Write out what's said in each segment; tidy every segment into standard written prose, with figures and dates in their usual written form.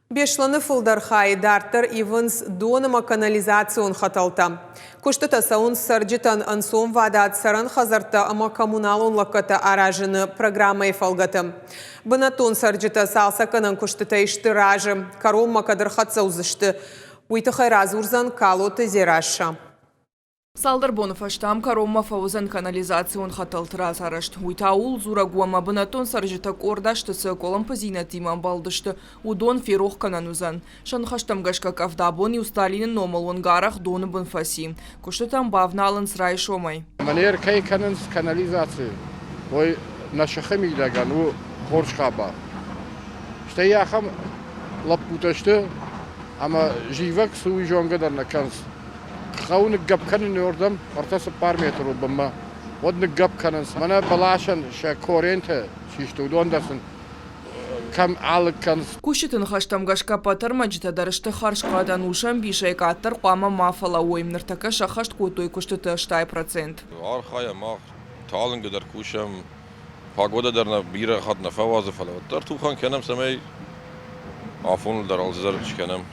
Бешланы фылдархай дартыр ивынс доныма канализацион хаталта. Куштыта саун сарджитан ансон вадат саран хазарта ама коммуналон лакката аражыны программай фалгатым. Бынатон сарджита салсаканан куштыта ишты ражы, кором макадыр хатса узышты. Уйтахай разурзан калоты зераша. Салдарбонов аштам каромма фаузан канализацион хаталтырас арашт. Уйтаул зурагуама бынатон саржита кордаштысы колам позинатиман балдышты. Удон ферох кананузан. Шанхаштам гашка кавдабони усталинен номалон гарах доны бынфаси. Куштытам бавналын срай шомай. Манер кай кананс канализации. Ой нашахами даган у хоршхаба. Что я хам лапуташты, ама живак суи жонгадар на канс. خاون الجب كان نوردم ارتس بارمتر ربما ودن الجب كان منا بلاشن شكورينته شيشتودون دسن كم على كان Кушитын хаштам гашка патар маджита дарышты харшкадан ушам бишай каттар қама мафала оймныртака шахашт кутой куштыты 2%. Архая мах талын гыдар кушам погода дарна бира хатна фавазы фалаваттар тухан кенам самай афон дар алзар чкенам.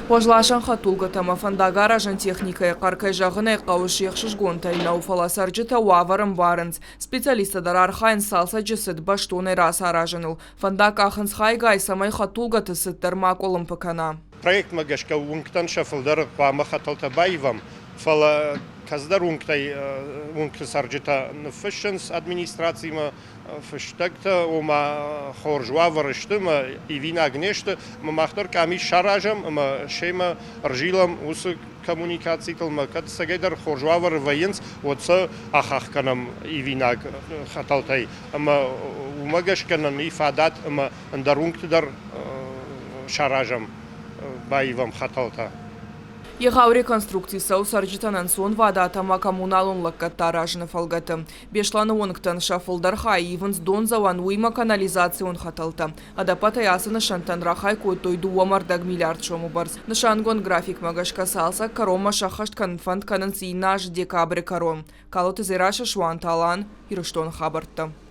Пожлашан хатулга тама фандагаражан техникая каркай жағынай қауыш еқшышгон тайна уфала сарджита уаварым барынц. Специалиста дар архайн салса жесід баштонай рас аражаныл. Фандак ахынс хайгай самай хатулга тысыт дармак олым пакана. Проект магашка унктан шафылдар қуама хаталта байвам. Фала каздар унктай ункты сарджита фышынс администрацияма фыштакта ома хоржва варыштыма и вина гнешты махтар ками шаражам шема ржилам усы коммуникации тылма кат сагайдар хоржва вар военс отса ахахканам и вина хаталтай умагашканам ифадат андарунктдар шаражам байвам хаталта. Егау реконструкции сау сарджитанан сон вада атама коммуналон лаккатта ражны фалгаты. Бешланы онктан шафылдар хай ивынс дон заван уйма канализацион хаталта. Адапата ясыны шантан рахай койтой дуамардаг миллиард шому барс. Нышангон график магашка салса карома шахашт канфанд канан синаж декабре карон. Калоты зераша шуан талан ирыштон хабарта.